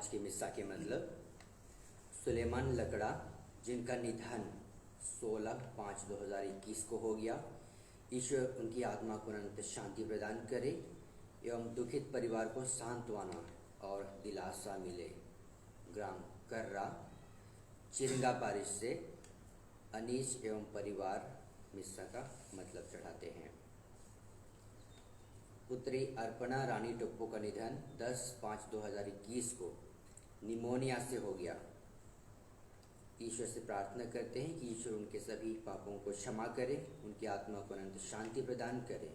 आज के मिस्सा के मतलब सुलेमान लकड़ा, जिनका निधन 16/5/2021 को हो गया। ईश्वर उनकी आत्मा को अनंत शांति प्रदान करे एवं दुखित परिवार को सांत्वना और दिलासा मिले। ग्राम कर्रा, चिरंगा पारिश से अनीस एवं परिवार मिस्सा का मतलब चढ़ाते हैं। पुत्री अर्पणा रानी टोप्पो का निधन 10/5/2021 को निमोनिया से हो गया। ईश्वर से प्रार्थना करते हैं कि ईश्वर उनके सभी पापों को क्षमा करे, उनकी आत्मा को अनंत शांति प्रदान करे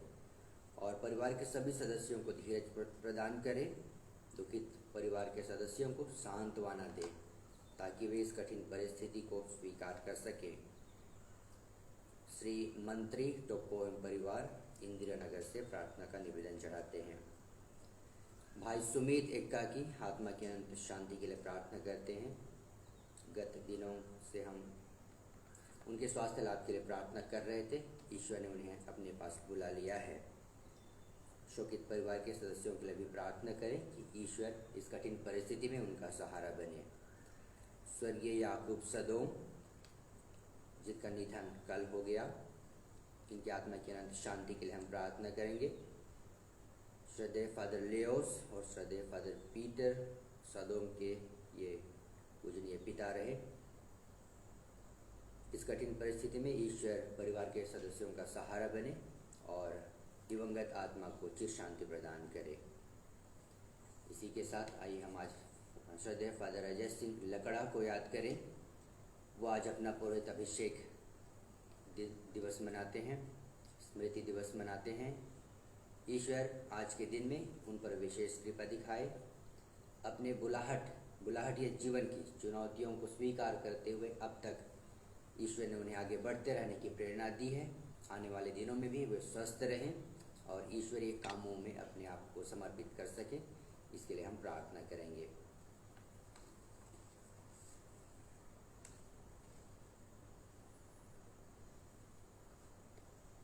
और परिवार के सभी सदस्यों को धीरज प्रदान करे, दुखित परिवार के सदस्यों को सांत्वना दे ताकि वे इस कठिन परिस्थिति को स्वीकार कर सके। श्री मंत्री टोप्पो एवं परिवार इंदिरा नगर से प्रार्थना का निवेदन चढ़ाते हैं। भाई सुमित एक्का की आत्मा की अनंत शांति के लिए प्रार्थना करते हैं। गत दिनों से हम उनके स्वास्थ्य लाभ के लिए प्रार्थना कर रहे थे, ईश्वर ने उन्हें अपने पास बुला लिया है। शोकित परिवार के सदस्यों के लिए भी प्रार्थना करें कि ईश्वर इस कठिन परिस्थिति में उनका सहारा बने। स्वर्गीय याकूब सदोम, जिनका निधन कल हो गया, इनकी आत्मा की अनंत शांति के लिए हम प्रार्थना करेंगे। श्रद्धेय फादर लियोस और श्रद्धेय फादर पीटर सदोम के ये पूजनीय पिता रहे। इस कठिन परिस्थिति में ईश्वर परिवार के सदस्यों का सहारा बने और दिवंगत आत्मा को चिर शांति प्रदान करे। इसी के साथ आइए हम आज श्रद्धेय फादर अजय सिंह लकड़ा को याद करें। वो आज अपना पुरोहित अभिषेक दिवस मनाते हैं, स्मृति दिवस मनाते हैं। ईश्वर आज के दिन में उन पर विशेष कृपा दिखाए। अपने बुलाहट या जीवन की चुनौतियों को स्वीकार करते हुए अब तक ईश्वर ने उन्हें आगे बढ़ते रहने की प्रेरणा दी है। आने वाले दिनों में भी वे स्वस्थ रहें और ईश्वरीय कामों में अपने आप को समर्पित कर सकें, इसके लिए हम प्रार्थना करेंगे।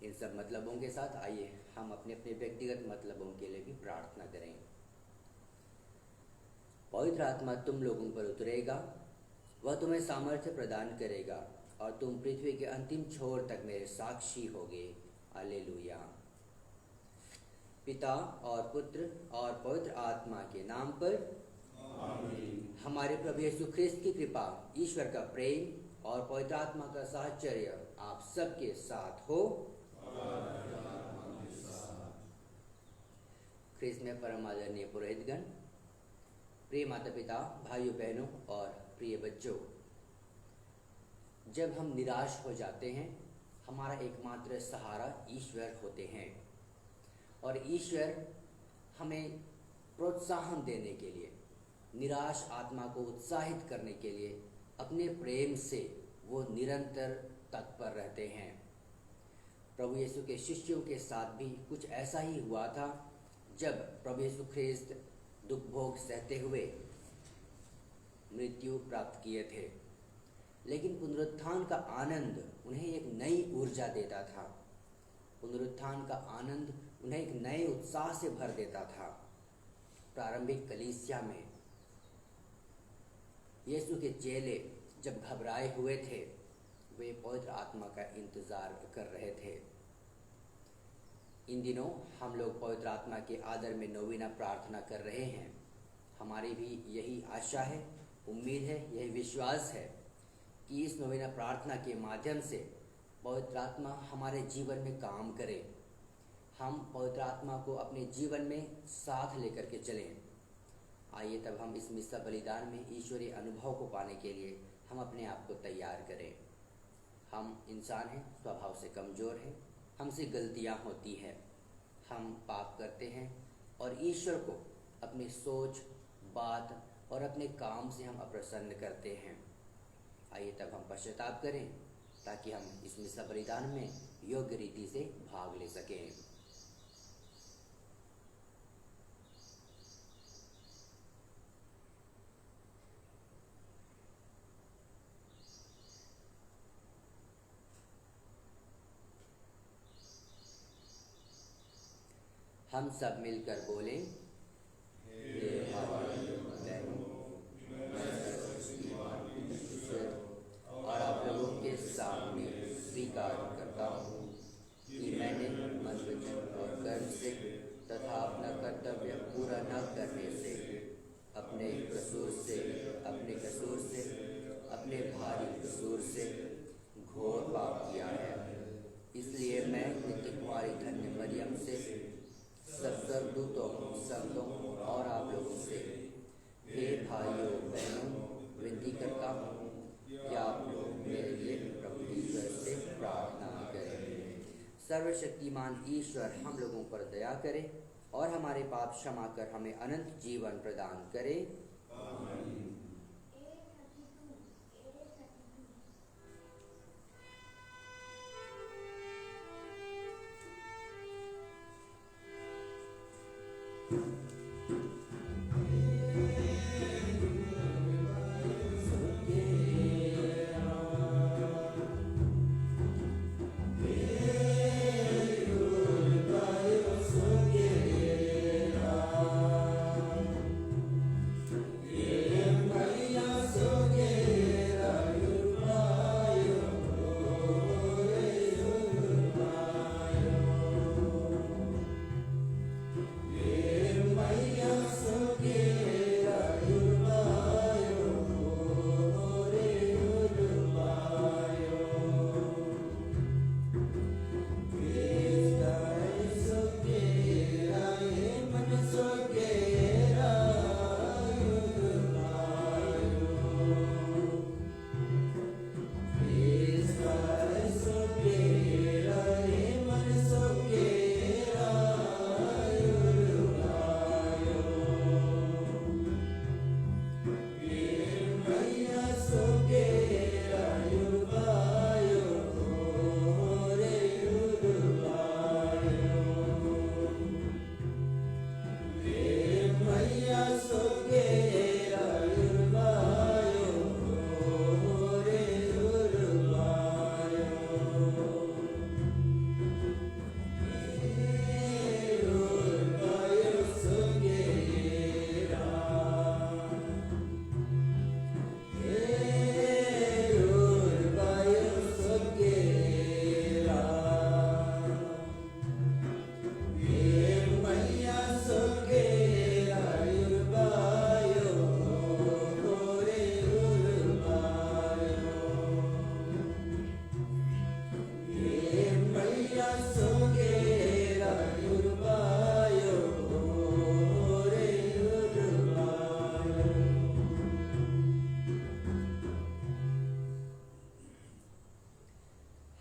इन सब मतलबों के साथ आइए हम अपने अपने व्यक्तिगत मतलबों के लिए भी प्रार्थना करें। पवित्र आत्मा तुम लोगों पर उतरेगा, वह तुम्हें सामर्थ्य प्रदान करेगा और तुम पृथ्वी के अंतिम छोर तक मेरे साक्षी होगे। हालेलुया। पिता और पुत्र और पवित्र आत्मा के नाम पर आमीन। हमारे प्रभु यीशु ख्रिस्त की कृपा, ईश्वर का प्रेम और पवित्र आत्मा का साहचर्य आप सबके साथ हो। ख्रिस्त में परम आदरणीय पुरोहितगण, प्रिय माता पिता, भाइयों बहनों और प्रिय बच्चों, जब हम निराश हो जाते हैं, हमारा एकमात्र सहारा ईश्वर होते हैं और ईश्वर हमें प्रोत्साहन देने के लिए, निराश आत्मा को उत्साहित करने के लिए अपने प्रेम से वो निरंतर तत्पर रहते हैं। प्रभु यीशु के शिष्यों के साथ भी कुछ ऐसा ही हुआ था। जब प्रभु यीशु ख्रिस्त दुख भोग सहते हुए मृत्यु प्राप्त किए थे, लेकिन पुनरुत्थान का आनंद उन्हें एक नई ऊर्जा देता था। पुनरुत्थान का आनंद उन्हें एक नए उत्साह से भर देता था। प्रारंभिक कलीसिया में यीशु के चेले जब घबराए हुए थे, वे पवित्र आत्मा का इंतजार कर रहे थे। इन दिनों हम लोग पवित्र आत्मा के आदर में नौवीना प्रार्थना कर रहे हैं। हमारी भी यही आशा है, उम्मीद है, यही विश्वास है कि इस नौवीना प्रार्थना के माध्यम से पवित्र आत्मा हमारे जीवन में काम करे। हम पवित्र आत्मा को अपने जीवन में साथ लेकर के चलें। आइए तब हम इस मिस्सा बलिदान में ईश्वरीय अनुभव को पाने के लिए हम अपने आप को तैयार करें। हम इंसान हैं, स्वभाव से कमज़ोर हैं, हमसे गलतियां होती हैं, हम पाप करते हैं और ईश्वर को अपनी सोच, बात और अपने काम से हम अप्रसन्न करते हैं। आइए तब हम पश्चाताप करें ताकि हम इस मिस्सा बलिदान में योग्य रीति से भाग ले सकें। हम सब मिलकर बोलें, हे भाइयों बहनों, करने से, अपने कसूर से, अपने भारी कसूर से घोर पाप किया है। इसलिए मैं नित्य कुमारी धन्य मरियम से, सब स्वर्गदूतों, संतों और आप लोगों से, हे भाइयों बहनों, विनती करता हूँ कि आप लोग मेरे लिए प्रभु ईश्वर से प्रार्थना करें। सर्वशक्तिमान ईश्वर हम लोगों पर दया करे और हमारे पाप क्षमा कर हमें अनंत जीवन प्रदान करे।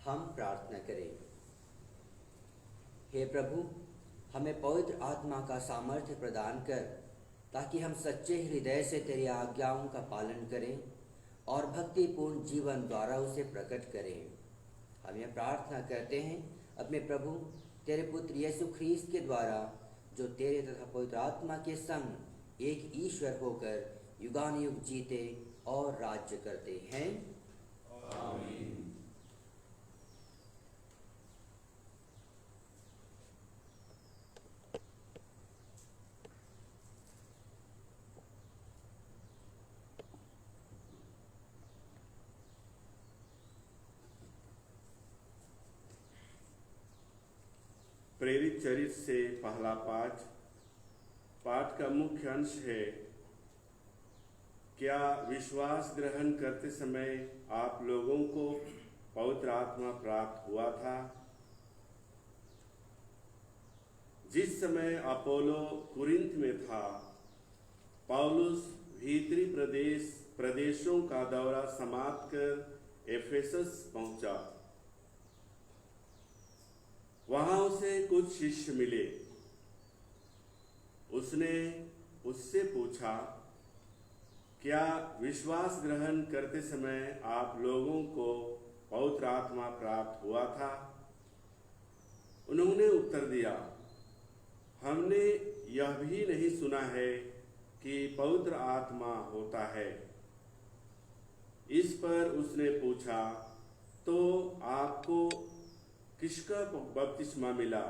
हम प्रार्थना करें। हे प्रभु, हमें पवित्र आत्मा का सामर्थ्य प्रदान कर, ताकि हम सच्चे हृदय से तेरी आज्ञाओं का पालन करें और भक्तिपूर्ण जीवन द्वारा उसे प्रकट करें। हम यह प्रार्थना करते हैं अपने प्रभु तेरे पुत्र यीशु ख्रीस्त के द्वारा, जो तेरे तथा पवित्र आत्मा के संग एक ईश्वर होकर युगानुयुग जीते और राज्य करते हैं। आमीन। प्रेरित चरित्र से पहला पाठ। पाठ का मुख्य अंश है, क्या विश्वास ग्रहण करते समय आप लोगों को पवित्र आत्मा प्राप्त हुआ था? जिस समय अपोलो कुरिन्थ में था, पौलुस भीतरी प्रदेशों का दौरा समाप्त कर एफेसस पहुंचा। वहां उसे कुछ शिष्य मिले। उसने उससे पूछा, क्या विश्वास ग्रहण करते समय आप लोगों को पवित्र आत्मा प्राप्त हुआ था? उन्होंने उत्तर दिया, हमने यह भी नहीं सुना है कि पवित्र आत्मा होता है। इस पर उसने पूछा, तो आपको किसका बपतिस्मा मिला?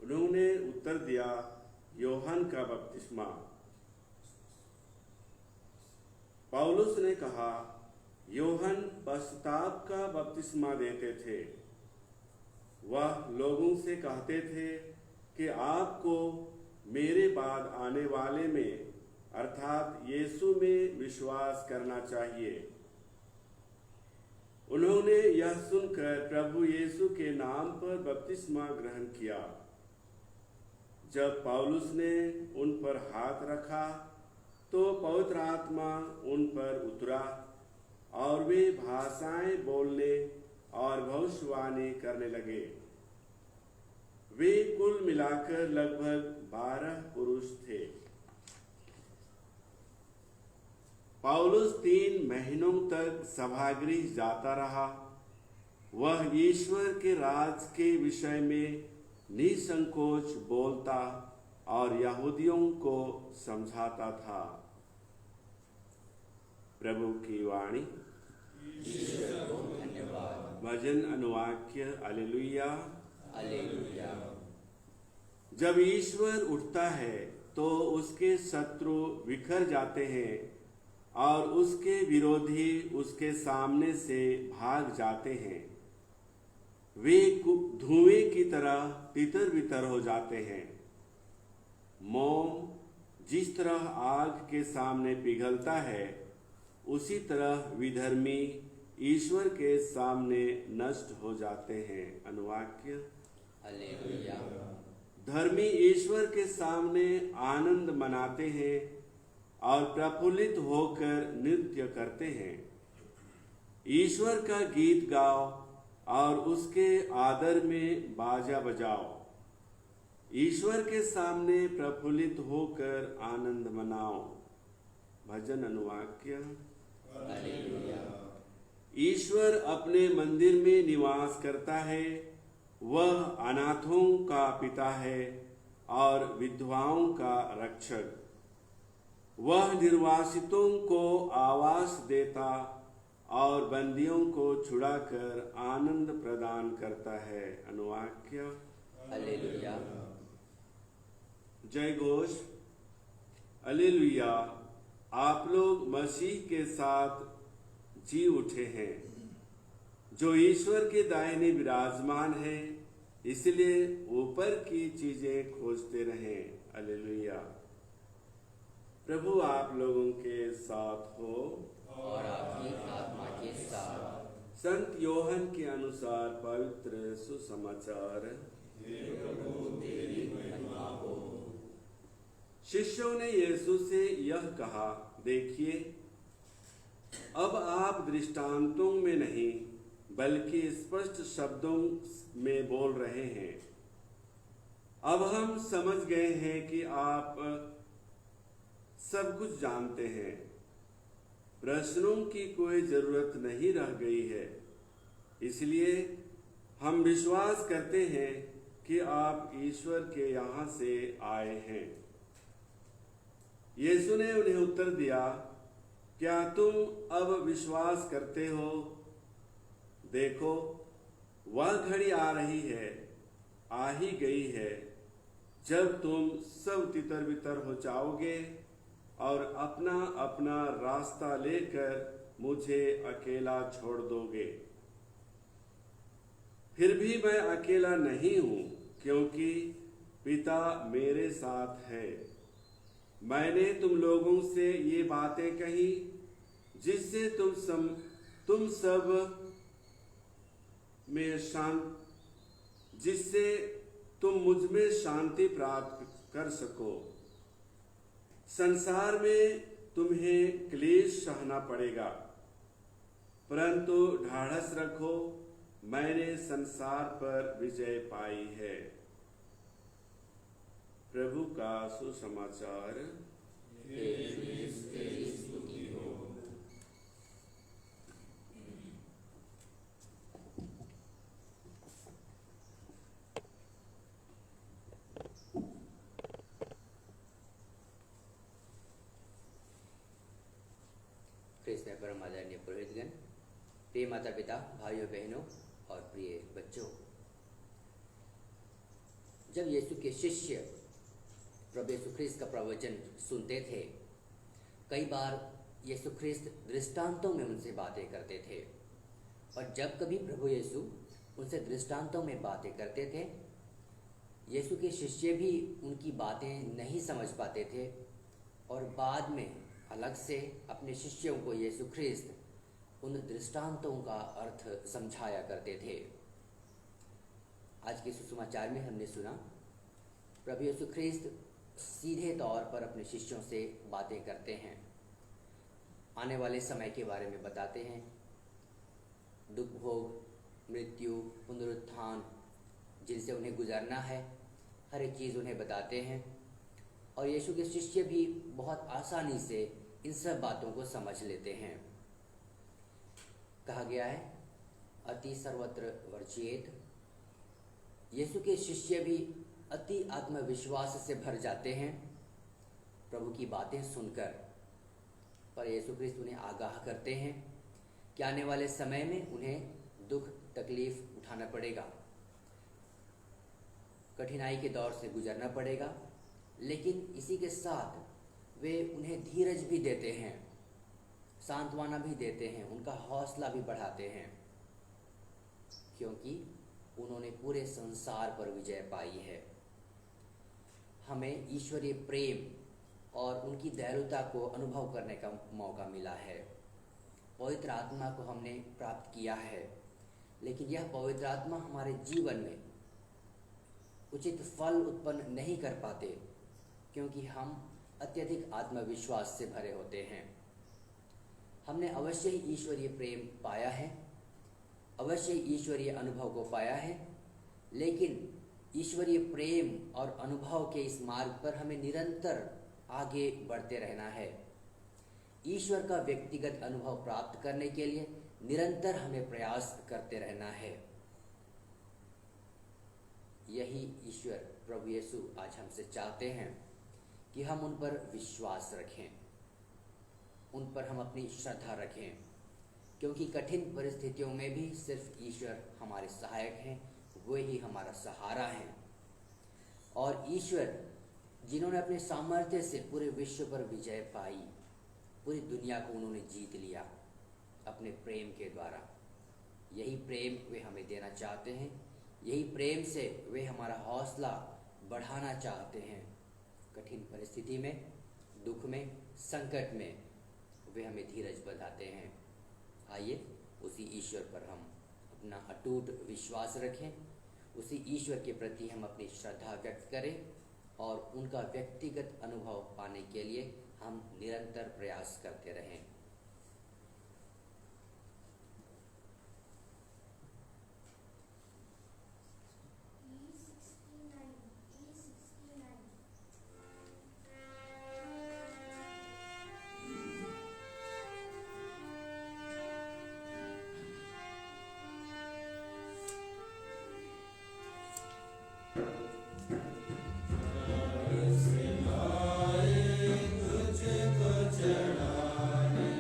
उन्होंने उत्तर दिया, यूहन्ना का बपतिस्मा। पौलुस ने कहा, यूहन्ना पश्चाताप का बपतिस्मा देते थे। वह लोगों से कहते थे कि आपको मेरे बाद आने वाले में अर्थात यीशु में विश्वास करना चाहिए। उन्होंने यह सुनकर प्रभु यीशु के नाम पर बपतिस्मा ग्रहण किया। जब पौलुस ने उन पर हाथ रखा तो पवित्र आत्मा उन पर उतरा और वे भाषाएं बोलने और भविष्यवाणी करने लगे। वे कुल मिलाकर लगभग 12 पुरुष थे। पौलुस 3 महीनों तक सभागृह जाता रहा। वह ईश्वर के राज के विषय में निसंकोच बोलता और यहूदियों को समझाता था। प्रभु की वाणी। धन्यवाद। भजन अनुवाक्य। Hallelujah hallelujah. जब ईश्वर उठता है तो उसके शत्रु बिखर जाते हैं और उसके विरोधी उसके सामने से भाग जाते हैं। वे धुएं की तरह तितर बितर हो जाते हैं। मोम जिस तरह आग के सामने पिघलता है, उसी तरह विधर्मी ईश्वर के सामने नष्ट हो जाते हैं। अनुवाक्य। हालेलुया। धर्मी ईश्वर के सामने आनंद मनाते हैं और प्रफुल्लित होकर नृत्य करते हैं। ईश्वर का गीत गाओ और उसके आदर में बाजा बजाओ। ईश्वर के सामने प्रफुल्लित होकर आनंद मनाओ। भजन अनुवाक्य। हालेलुया। ईश्वर अपने मंदिर में निवास करता है। वह अनाथों का पिता है और विधवाओं का रक्षक। वह निर्वासितों को आवास देता और बंदियों को छुड़ाकर आनंद प्रदान करता है। अनुवाक्य। हालेलुया। जय घोष। हालेलुया। आप लोग मसीह के साथ जी उठे हैं, जो ईश्वर के दाहिने विराजमान है, इसलिए ऊपर की चीजें खोजते रहें। हालेलुया। प्रभु आप लोगों के साथ हो और आपकी आत्मा के साथ। संत योहन के अनुसार पवित्र सुसमाचार। शिष्यों ने यीशु से यह कहा, देखिए, अब आप दृष्टांतों में नहीं बल्कि स्पष्ट शब्दों में बोल रहे हैं। अब हम समझ गए हैं कि आप सब कुछ जानते हैं। प्रश्नों की कोई जरूरत नहीं रह गई है। इसलिए हम विश्वास करते हैं कि आप ईश्वर के यहाँ से आए हैं। यीशु ने उन्हें उत्तर दिया, क्या तुम अब विश्वास करते हो? देखो, वह घड़ी आ रही है, आ ही गई है, जब तुम सब तितर बितर हो जाओगे और अपना अपना रास्ता लेकर मुझे अकेला छोड़ दोगे। फिर भी मैं अकेला नहीं हूं, क्योंकि पिता मेरे साथ है। मैंने तुम लोगों से ये बातें कही जिससे जिससे तुम मुझ में शांति प्राप्त कर सको। संसार में तुम्हें क्लेश सहना पड़ेगा, परंतु ढाढ़स रखो, मैंने संसार पर विजय पाई है। प्रभु का सुसमाचार। कृष्ण परम आदरणीय पुरोहितगण, प्रिय माता पिता, भाइयों बहनों और प्रिय बच्चों, जब यीशु के शिष्य प्रभु यीशु ख्रिस्त का प्रवचन सुनते थे, कई बार यीशु ख्रिस्त दृष्टांतों में उनसे बातें करते थे। और जब कभी प्रभु यीशु उनसे दृष्टांतों में बातें करते थे, यीशु के शिष्य भी उनकी बातें नहीं समझ पाते थे और बाद में अलग से अपने शिष्यों को यीशु ख्रिस्त उन दृष्टांतों का अर्थ समझाया करते थे। आज के सुसमाचार में हमने सुना प्रभु यीशु ख्रिस्त सीधे तौर पर अपने शिष्यों से बातें करते हैं, आने वाले समय के बारे में बताते हैं, दुख भोग, मृत्यु, पुनरुत्थान जिनसे उन्हें गुजरना है, हर एक चीज़ उन्हें बताते हैं। और यीशु के शिष्य भी बहुत आसानी से इन सब बातों को समझ लेते हैं। कहा गया है अति सर्वत्र वर्जियेत। यीशु के शिष्य भी अति आत्मविश्वास से भर जाते हैं प्रभु की बातें सुनकर, पर यीशु ख्रिस्त उन्हें आगाह करते हैं कि आने वाले समय में उन्हें दुख तकलीफ उठाना पड़ेगा, कठिनाई के दौर से गुजरना पड़ेगा, लेकिन इसी के साथ वे उन्हें धीरज भी देते हैं, सांत्वना भी देते हैं, उनका हौसला भी बढ़ाते हैं, क्योंकि उन्होंने पूरे संसार पर विजय पाई है। हमें ईश्वरीय प्रेम और उनकी दयालुता को अनुभव करने का मौका मिला है। पवित्र आत्मा को हमने प्राप्त किया है, लेकिन यह पवित्र आत्मा हमारे जीवन में उचित फल उत्पन्न नहीं कर पाते, क्योंकि हम अत्यधिक आत्मविश्वास से भरे होते हैं। हमने अवश्य ही ईश्वरीय प्रेम पाया है, अवश्य ही ईश्वरीय अनुभव को पाया है, लेकिन ईश्वरीय प्रेम और अनुभव के इस मार्ग पर हमें निरंतर आगे बढ़ते रहना है। ईश्वर का व्यक्तिगत अनुभव प्राप्त करने के लिए निरंतर हमें प्रयास करते रहना है। यही ईश्वर प्रभु यीशु आज हमसे चाहते हैं कि हम उन पर विश्वास रखें, उन पर हम अपनी श्रद्धा रखें, क्योंकि कठिन परिस्थितियों में भी सिर्फ ईश्वर हमारे सहायक हैं, वे ही हमारा सहारा हैं। और ईश्वर जिन्होंने अपने सामर्थ्य से पूरे विश्व पर विजय पाई, पूरी दुनिया को उन्होंने जीत लिया अपने प्रेम के द्वारा, यही प्रेम वे हमें देना चाहते हैं, यही प्रेम से वे हमारा हौसला बढ़ाना चाहते हैं। कठिन परिस्थिति में, दुख में, संकट में वे हमें धीरज बंधाते हैं। आइए उसी ईश्वर पर हम अपना अटूट विश्वास रखें, उसी ईश्वर के प्रति हम अपनी श्रद्धा व्यक्त करें और उनका व्यक्तिगत अनुभव पाने के लिए हम निरंतर प्रयास करते रहें। तुझको चढ़ाने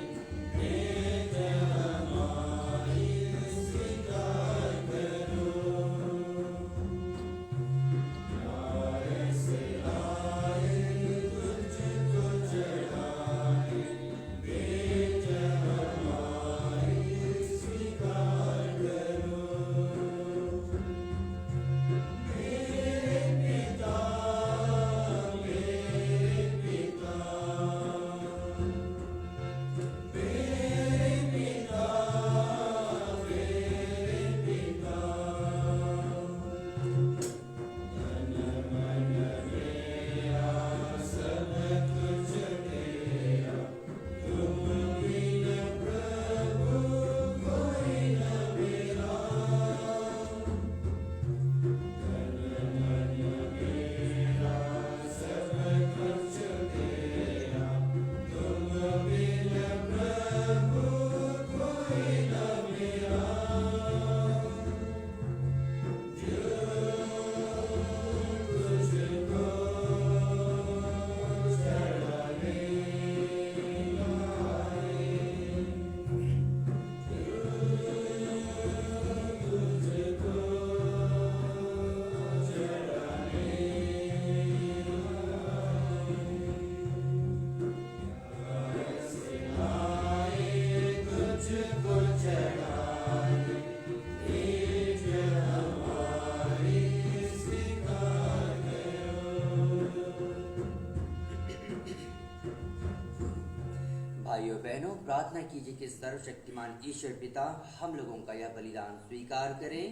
प्रार्थना कीजिए कि सर्वशक्तिमान ईश्वर पिता हम लोगों का यह बलिदान स्वीकार करें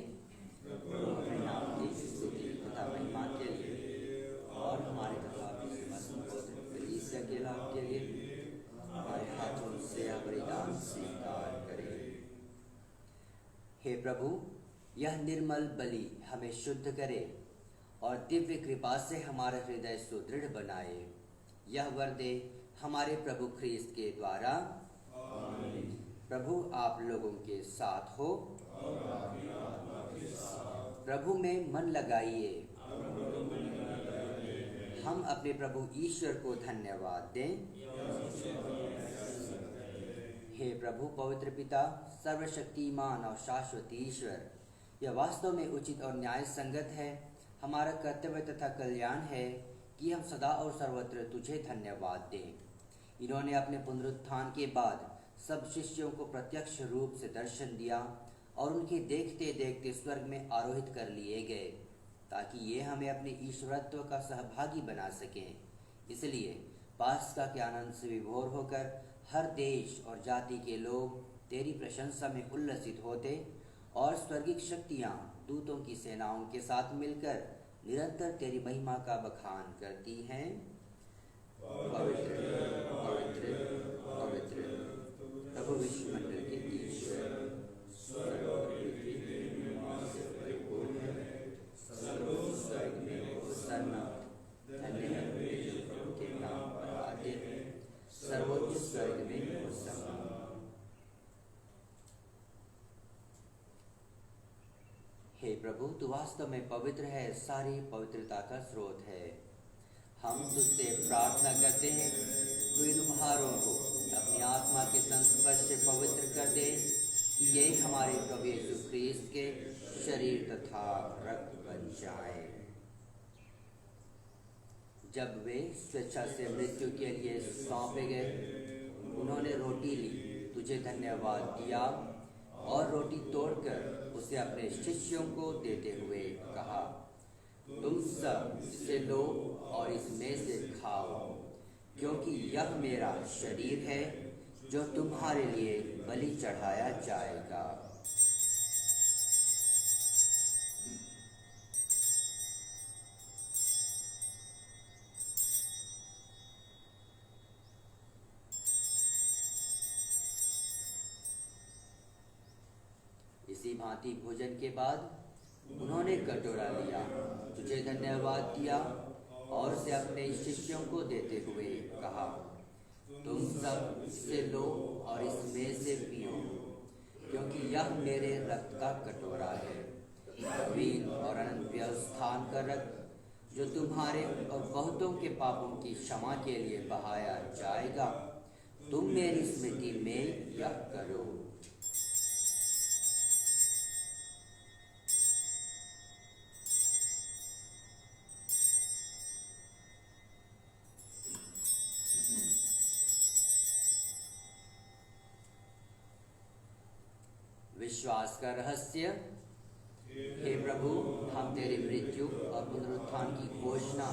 अपने नाम की स्तुति तथा महिमा के लिए और हमारे तथा कलीसिया के लाभ के लिए हमारे हाथों से यह बलिदान स्वीकार करें। हे प्रभु, यह निर्मल बलि हमें शुद्ध करे और दिव्य कृपा से हमारा हृदय सुदृढ़ बनाए। यह वर दे हमारे प्रभु ख्रीस्त के द्वारा। प्रभु आप लोगों के साथ हो। प्रभु में मन लगाइए। हम अपने प्रभु ईश्वर को धन्यवाद दें। हे प्रभु पवित्र पिता, सर्वशक्तिमान और शाश्वत ईश्वर, यह वास्तव में उचित और न्याय संगत है, हमारा कर्तव्य तथा कल्याण है कि हम सदा और सर्वत्र तुझे धन्यवाद दें। इन्होंने अपने पुनरुत्थान के बाद सब शिष्यों को प्रत्यक्ष रूप से दर्शन दिया और उनके देखते देखते स्वर्ग में आरोहित कर लिए गए, ताकि ये हमें अपने ईश्वरत्व का सहभागी बना सकें। इसलिए पास्का के आनंद से विभोर होकर हर देश और जाति के लोग तेरी प्रशंसा में उल्लसित होते और स्वर्गिक शक्तियाँ दूतों की सेनाओं के साथ मिलकर निरंतर तेरी महिमा का बखान करती हैं। पवित्र पवित्र पवित्र प्रभु विश्वमंडल के ईश्वर, स्वर्ग और पृथ्वी महिमा से परिपूर्ण है। स्वर्ग में होसन्ना, धन्य है वे जो प्रभु के नाम पर आते हैं। सर्वोच्च स्वर्ग में होसन्ना। हे प्रभु, तू वास्तव में पवित्र है, सारी पवित्रता का स्रोत है। हम तुझसे प्रार्थना करते हैं, तू इन उपहारों को अपनी आत्मा के संस्पर्श से पवित्र कर दे, कि ये हमारे प्रभु यीशु ख्रीस्त के शरीर तथा रक्त बन जाए। जब वे स्वेच्छा से मृत्यु के लिए सौंपे गए, उन्होंने रोटी ली, तुझे धन्यवाद दिया और रोटी तोड़कर उसे अपने शिष्यों को देते हुए कहा, तुम सब इसे लो और इसमें से खाओ, क्योंकि यह मेरा शरीर है जो तुम्हारे लिए बलि चढ़ाया जाएगा। इसी भांति भोजन के बाद उन्होंने कटोरा लिया, तुझे धन्यवाद दिया और उसे अपने शिष्यों को देते हुए कहा, तुम सब इसे लो और इसमें से पियो, क्योंकि यह मेरे रक्त का कटोरा है, नवीन और अनंत व्यवस्थान का रक्त, जो तुम्हारे और बहुतों के पापों की क्षमा के लिए बहाया जाएगा। तुम मेरी स्मृति में यह करो। विश्वास का रहस्य। हे प्रभु, हम तेरी मृत्यु और पुनरुत्थान की घोषणा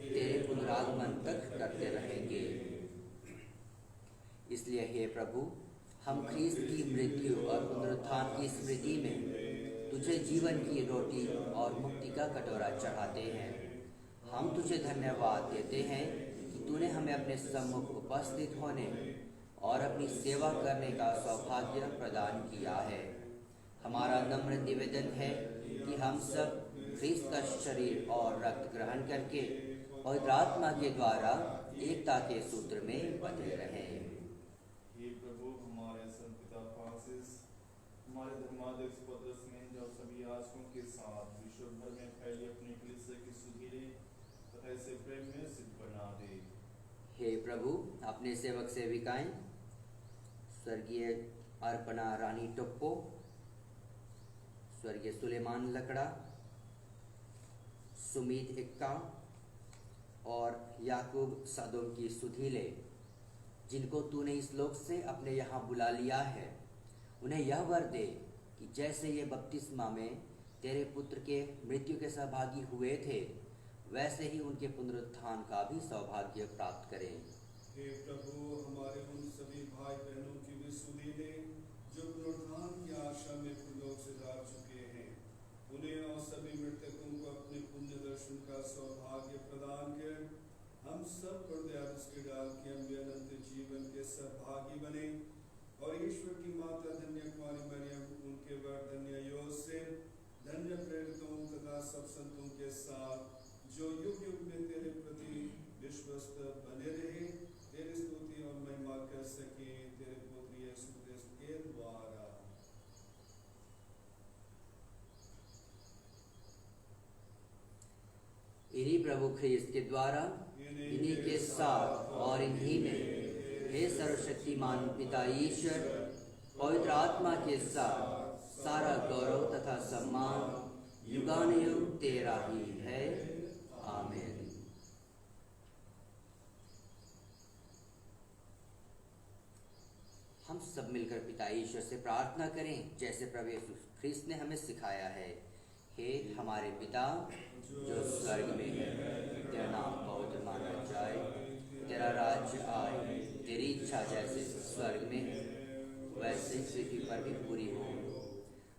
तेरे पुनरागमन तक करते रहेंगे। इसलिए हे प्रभु, हम ख्रीस्त की मृत्यु और पुनरुत्थान की स्मृति में तुझे जीवन की रोटी और मुक्ति का कटोरा चढ़ाते हैं। हम तुझे धन्यवाद देते हैं कि तूने हमें अपने सम्मुख उपस्थित होने और अपनी सेवा करने का सौभाग्य प्रदान किया है। हमारा नम्र निवेदन है कि हम सब ख्रीस्त का शरीर और रक्त ग्रहण करके पवित्र आत्मा के द्वारा एकता के सूत्र में बंधे रहें। हे प्रभु, हमारे संत पिता फ्रांसिस, हमारे धर्माध्यक्ष पतरस ने जो सभी याजकों के साथ विश्व भर में फैली अपनी कलीसिया की सुधीरे तथा इसे प्रेम में सिद्ध बना दे। हे प्रभु, अपने सेवक सेविकाएं स्वर्गीय अर्पणा रानी टोप्पो, स्वर्गीय सुलेमान लकड़ा, सुमीत इक्का और याकूब सादोम की सुधीले, जिनको तूने इस लोक से अपने यहाँ बुला लिया है, उन्हें यह वर दे कि जैसे ये बपतिस्मा में तेरे पुत्र के मृत्यु के सहभागी हुए थे, वैसे ही उनके पुनरुत्थान का भी सौभाग्य प्राप्त करें। हे प्रभु, हमारे उन सभी भाई बहनों की भी सुधि ले जो पुनरुत्थान की आशा में पुरलोक से जा चुके हैं। उन्हें और सभी मृतकों को अपने पुण्य दर्शन का सौभाग्य प्रदान कर हम सब पर दया दृष्टि डाल के हम भी अनंत जीवन के सहभागी बने। और ईश्वर की माता धन्य कुमारी मरियम, उनके वर धन्य योसेफ, धन्य प्रेरितों तथा सब संतों के साथ जो युग युग में तेरे प्रति विश्वस्त बने रहे, तेरी स्तुति और महिमा कर सके, तेरे पुत्र यीशु क्रिस्त के द्वारा। इन्हीं प्रभु ख्रीस्त के द्वारा, इन्हीं के साथ और इन्हीं में, हे सर्वशक्तिमान पिता ईश्वर, पवित्र आत्मा के साथ सारा गौरव तथा सम्मान युगानुयुग तेरा ही है। आमीन। हम सब मिलकर पिता ईश्वर से प्रार्थना करें जैसे प्रभु यीशु ख्रीस्त ने हमें सिखाया है। हे हमारे पिता जो स्वर्ग में है, तेरा नाम पवित्र माना जाए, तेरा राज्य आए, तेरी इच्छा जैसे स्वर्ग में है वैसे पृथ्वी पर भी पूरी हो।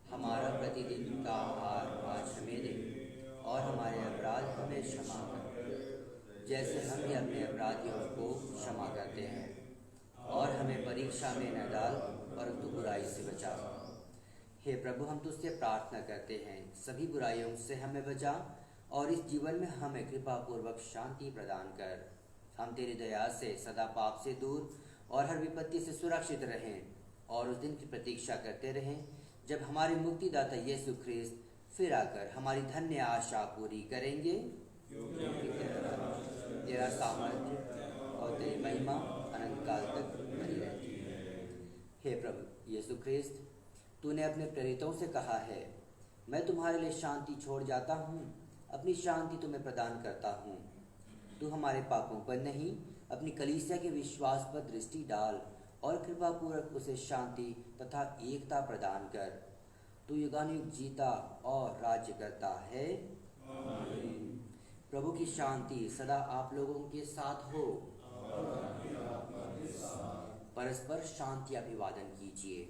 हमारा प्रतिदिन का आहार आज हमें दे और हमारे अपराध हमें क्षमा कर जैसे हम भी अपने अपराधियों को क्षमा करते हैं, और हमें परीक्षा में न डाल परंतु बुराई से बचा। हे प्रभु, हम तुझसे प्रार्थना करते हैं सभी बुराइयों से हमें बचा और इस जीवन में हमें कृपा पूर्वक शांति प्रदान कर। हम तेरी दया से सदा पाप से दूर और हर विपत्ति से सुरक्षित रहें और उस दिन की प्रतीक्षा करते रहें जब हमारे मुक्तिदाता यीशु ख्रीस्त फिर आकर हमारी धन्य आशा पूरी करेंगे। क्योंकि तेरा सामर्थ्य और तेरी महिमा अनंत काल तक बनी रहती है। हे प्रभु यीशु ख्रीस्त, तूने अपने प्रेरितों से कहा है, मैं तुम्हारे लिए शांति छोड़ जाता हूँ, अपनी शांति तुम्हें प्रदान करता हूँ। तू हमारे पापों पर नहीं, अपनी कलीसिया के विश्वास पर दृष्टि डाल और कृपा पूर्वक उसे शांति तथा एकता प्रदान कर। तू युगानुयुग जीता और राज्य करता है। आमीन। प्रभु की शांति सदा आप लोगों के साथ हो। परस्पर शांति अभिवादन कीजिए।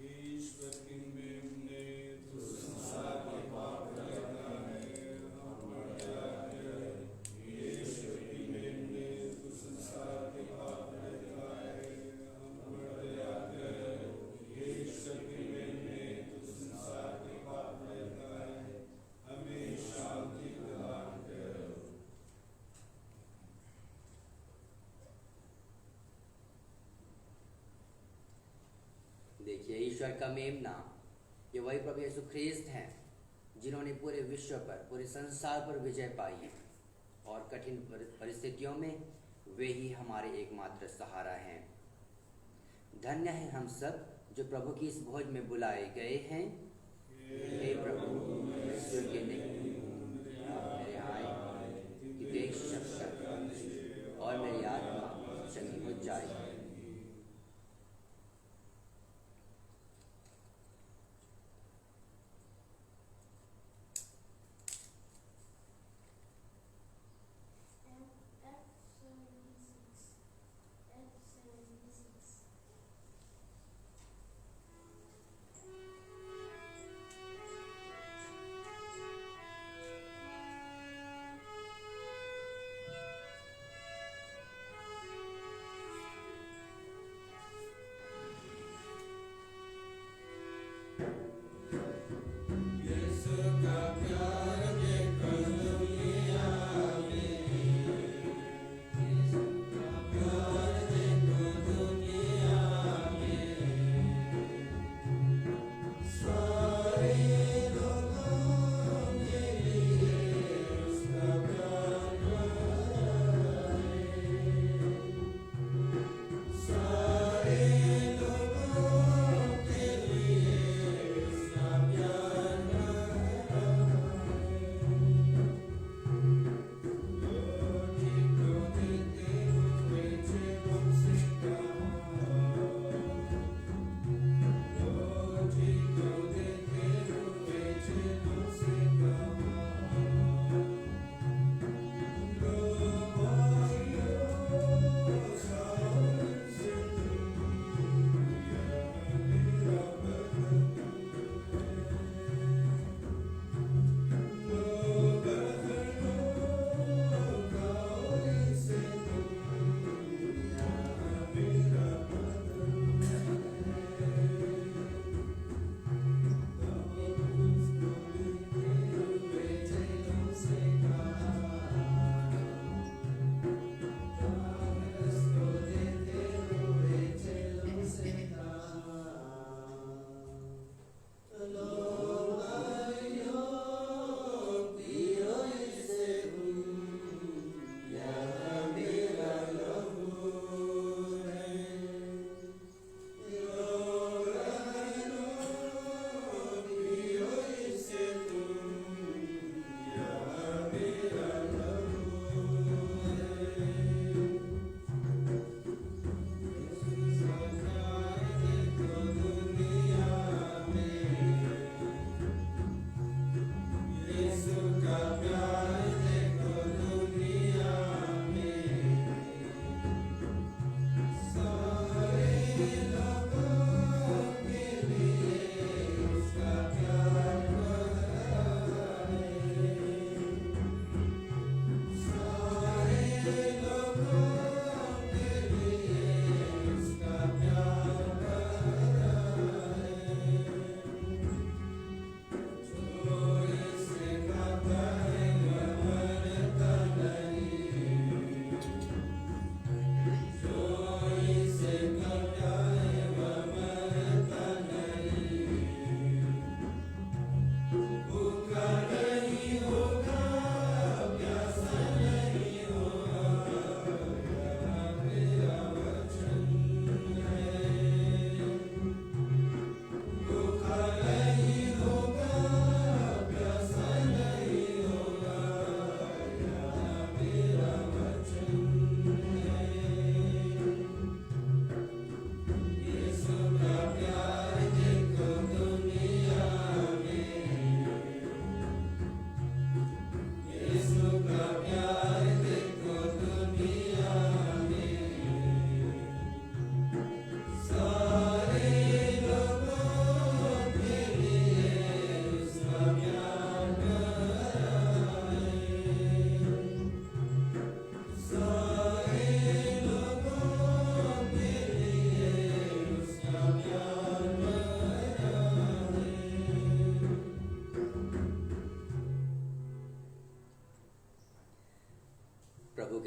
ईश्वर की मेमने तू संसार के पाप हटाता है, हम बढ़िया है। ईश्वर की मेमने तू संसार के पाप हटाता है, हम बढ़िया है। ईश्वर की मेमने तू संसार के पाप हटाता है, हमें शांति प्रदान कर। देखिए, ईश्वर का मेमना ये वही प्रभु यीशु ख्रीस्त हैं जिन्होंने पूरे विश्व पर, पूरे संसार पर विजय पाई है और कठिन परिस्थितियों में वे ही हमारे एकमात्र सहारा हैं। धन्य है हम सब जो प्रभु की इस भोज में बुलाए गए हैं। हे प्रभु, ईश्वर के नहीं आप मेरे आए कि देख शब्द और मेरी आत्मा चंगी हो जाए।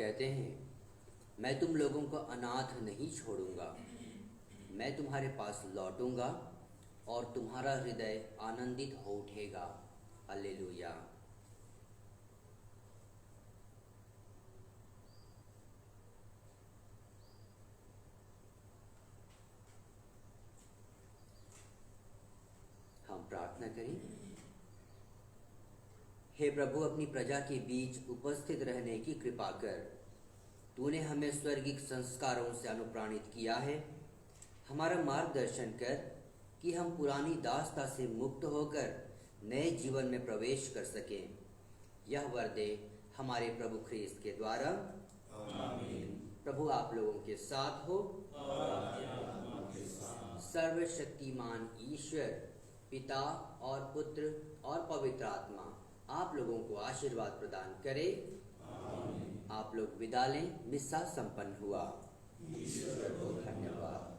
कहते हैं, मैं तुम लोगों को अनाथ नहीं छोड़ूंगा, मैं तुम्हारे पास लौटूंगा और तुम्हारा हृदय आनंदित हो उठेगा। हालेलुया। हम प्रार्थना करें। हे प्रभु, अपनी प्रजा के बीच उपस्थित रहने की कृपा कर। तूने हमें स्वर्गिक संस्कारों से अनुप्राणित किया है। हमारा मार्गदर्शन कर कि हम पुरानी दासता से मुक्त होकर नए जीवन में प्रवेश कर सकें। यह वर दे हमारे प्रभु ख्रीस्त के द्वारा। आमीन। प्रभु आप लोगों के साथ हो। सर्वशक्तिमान ईश्वर पिता और पुत्र और पवित्र आत्मा आप लोगों को आशीर्वाद प्रदान करे। आमीन। आप लोग विदा लें। मिस्सा संपन्न हुआ। ईश्वर को धन्यवाद।